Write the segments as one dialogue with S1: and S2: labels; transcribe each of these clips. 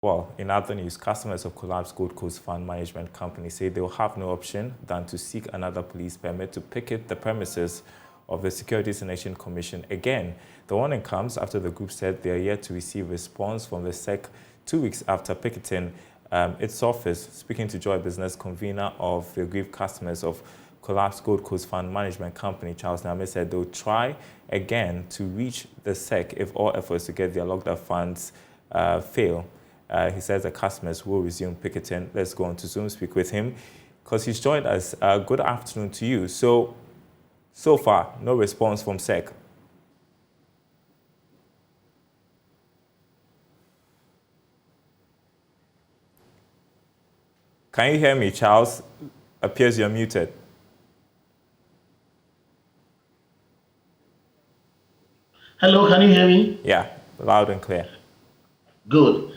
S1: Well, in other news, customers of collapsed Gold Coast Fund Management Company say they will have no option than to seek another police permit to picket the premises of the Securities and Exchange Commission again. The warning comes after the group said they are yet to receive response from the SEC 2 weeks after picketing its office. Speaking to Joy Business, convener of the aggrieved customers of collapsed Gold Coast Fund Management Company, Charles Name, said they'll try again to reach the SEC if all efforts to get their locked-up funds fail. He says the customers will resume picketing. Let's go on to Zoom, speak with him, because he's joined us. Good afternoon to you. So far, no response from SEC. Can you hear me, Charles? Appears you're muted.
S2: Hello, can you hear me?
S1: Yeah, loud and clear.
S2: Good.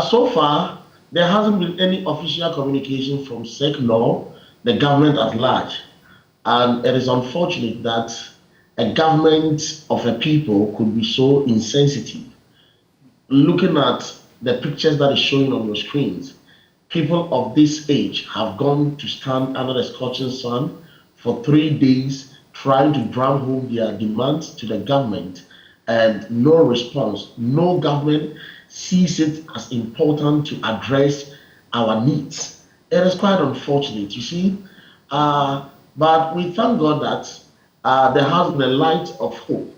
S2: So far, there hasn't been any official communication from SEC nor the government at large. And it is unfortunate that a government of a people could be so insensitive. Looking at the pictures that is showing on your screens, people of this age have gone to stand under the scorching sun for 3 days trying to drum home their demands to the government, and no response. No government sees it as important to address our needs. It is quite unfortunate, you see. But we thank God that there has been a light of hope.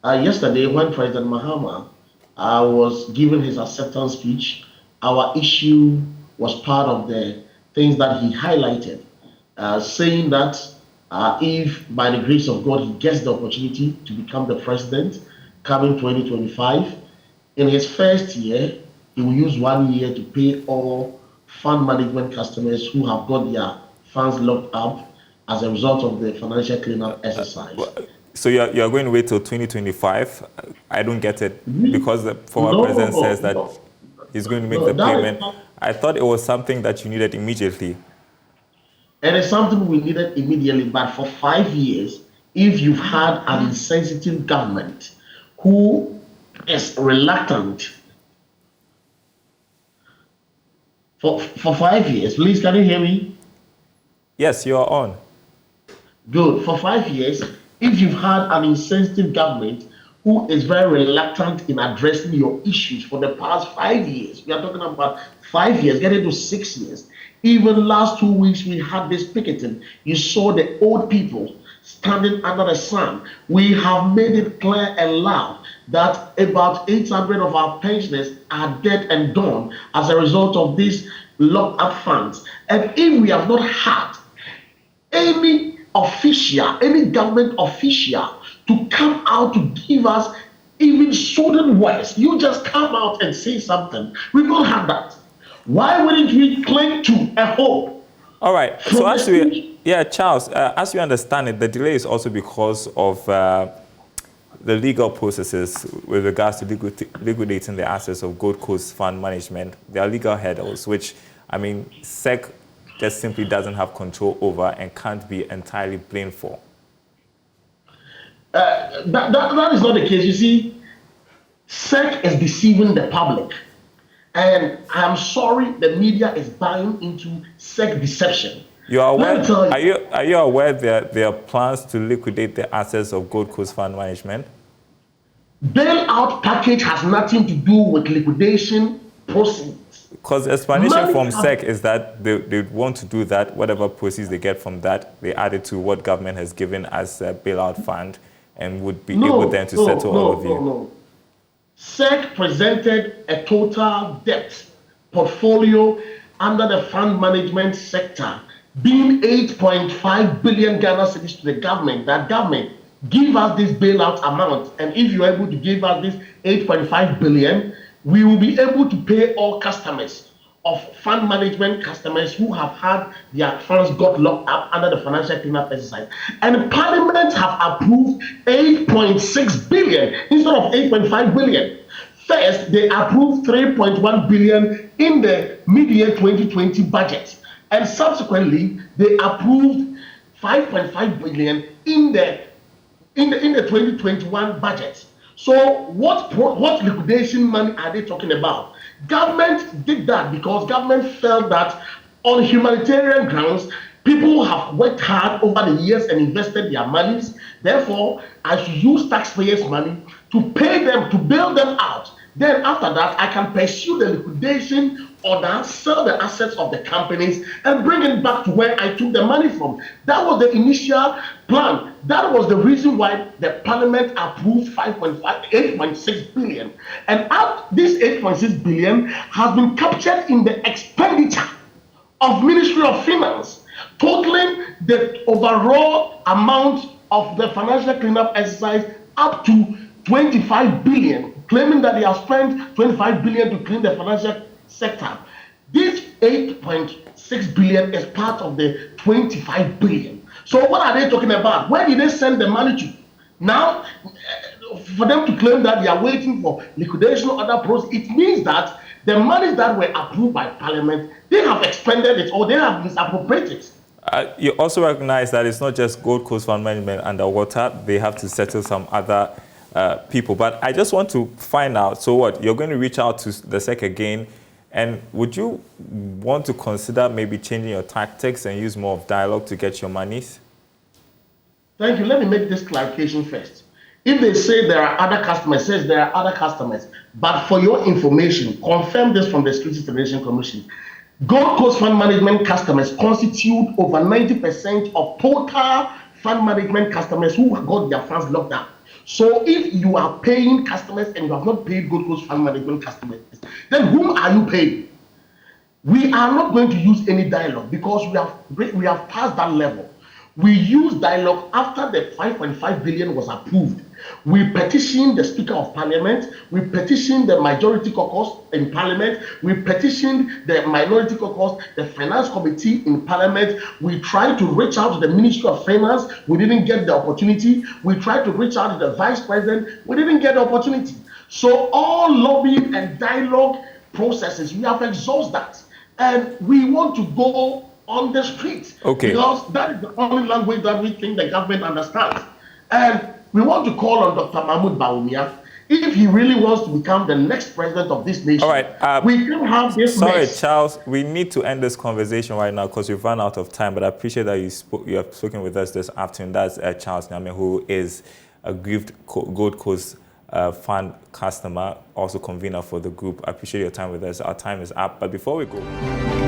S2: Yesterday, when President Mahama was giving his acceptance speech, our issue was part of the things that he highlighted, saying that if by the grace of God he gets the opportunity to become the president coming 2025, in his first year, he will use 1 year to pay all fund management customers who have got their funds locked up as a result of the financial cleanup exercise.
S1: So you're going to wait till 2025? I don't get it, because the former president says that he's going to make the payment. I thought it was something that you needed immediately.
S2: It is something we needed immediately, but for 5 years, if you've had an insensitive government who is reluctant for 5 years, please, can you hear me?
S1: Yes, you are on.
S2: Good. For 5 years, if you've had an insensitive government who is very reluctant in addressing your issues for the past 5 years, we are talking about 5 years, getting to 6 years. Even last 2 weeks, we had this picketing. You saw the old people standing under the sun. We have made it clear and loud that about 800 of our pensioners are dead and gone as a result of these locked up funds. And if we have not had any government official to come out to give us even soothing words, you just come out and say something. We don't have that. Why wouldn't we cling to a hope?
S1: All right. So Charles, as you understand it, the delay is also because of the legal processes with regards to liquidating the assets of Gold Coast Fund Management. There are legal hurdles, which, I mean, SEC just simply doesn't have control over and can't be entirely blamed for.
S2: That is not the case. You see, SEC is deceiving the public. And I'm sorry the media is buying into SEC deception.
S1: You are aware? Are you aware that there are plans to liquidate the assets of Gold Coast Fund Management?
S2: Bailout package has nothing to do with liquidation proceeds.
S1: Because the explanation from SEC is that they want to do that, whatever proceeds they get from that, they add it to what government has given as a bailout fund and would be able then to settle all of you.
S2: No. SEC presented a total debt portfolio under the fund management sector being 8.5 billion Ghana cedis to the government. That government give us this bailout amount, and if you're able to give us this 8.5 billion, we will be able to pay all customers of fund management customers who have had their funds got locked up under the financial cleanup exercise. And Parliament have approved 8.6 billion instead of 8.5 billion. First, they approved 3.1 billion in the mid-year 2020 budget. And subsequently, they approved 5.5 billion in the 2021 budget. So what liquidation money are they talking about? Government did that because government felt that on humanitarian grounds, people have worked hard over the years and invested their monies. Therefore, I should use taxpayers' money to pay them, to bail them out. Then after that, I can pursue the liquidation order, sell the assets of the companies, and bring it back to where I took the money from. That was the initial plan. That was the reason why the parliament approved 8.6 billion. And this 8.6 billion has been captured in the expenditure of Ministry of Finance, totaling the overall amount of the financial cleanup exercise up to 25 billion, claiming that they have spent 25 billion to clean the financial sector. This 8.6 billion is part of the 25 billion. So what are they talking about? Where did they send the money to? Now, for them to claim that they are waiting for liquidation or other process, it means that the monies that were approved by Parliament, they have expended it or they have misappropriated.
S1: You also recognize that it's not just Gold Coast Fund Management underwater. They have to settle some other people. But I just want to find out, so what, you're going to reach out to the SEC again, and would you want to consider maybe changing your tactics and use more of dialogue to get your monies?
S2: Thank you. Let me make this clarification first. If they say there are other customers, says there are other customers, but for your information, confirm this from the Securities and Exchange Commission. Gold Coast Fund Management customers constitute over 90% of total fund management customers who got their funds locked up. So if you are paying customers and you have not paid Gold Coast Fund Management customers, then whom are you paying? We are not going to use any dialogue because we have passed that level. We used dialogue after the 5.5 billion was approved. We petitioned the Speaker of Parliament. We petitioned the Majority Caucus in Parliament. We petitioned the Minority Caucus, the Finance Committee in Parliament. We tried to reach out to the Ministry of Finance. We didn't get the opportunity. We tried to reach out to the Vice President. We didn't get the opportunity. So all lobbying and dialogue processes, we have exhausted that. And we want to go on the street.
S1: Okay.
S2: Because that is the only language that we think the government understands. And we want to call on Dr. Mahmoud Bawumia. If he really wants to become the next president of this nation,
S1: all right,
S2: we can have this
S1: Sorry,
S2: mess.
S1: Charles, we need to end this conversation right now because we've run out of time, but I appreciate that you have spoken with us this afternoon. That's Charles Nyame, who is a grieved Gold Coast Fund customer, also convener for the group. I appreciate your time with us. Our time is up, but before we go...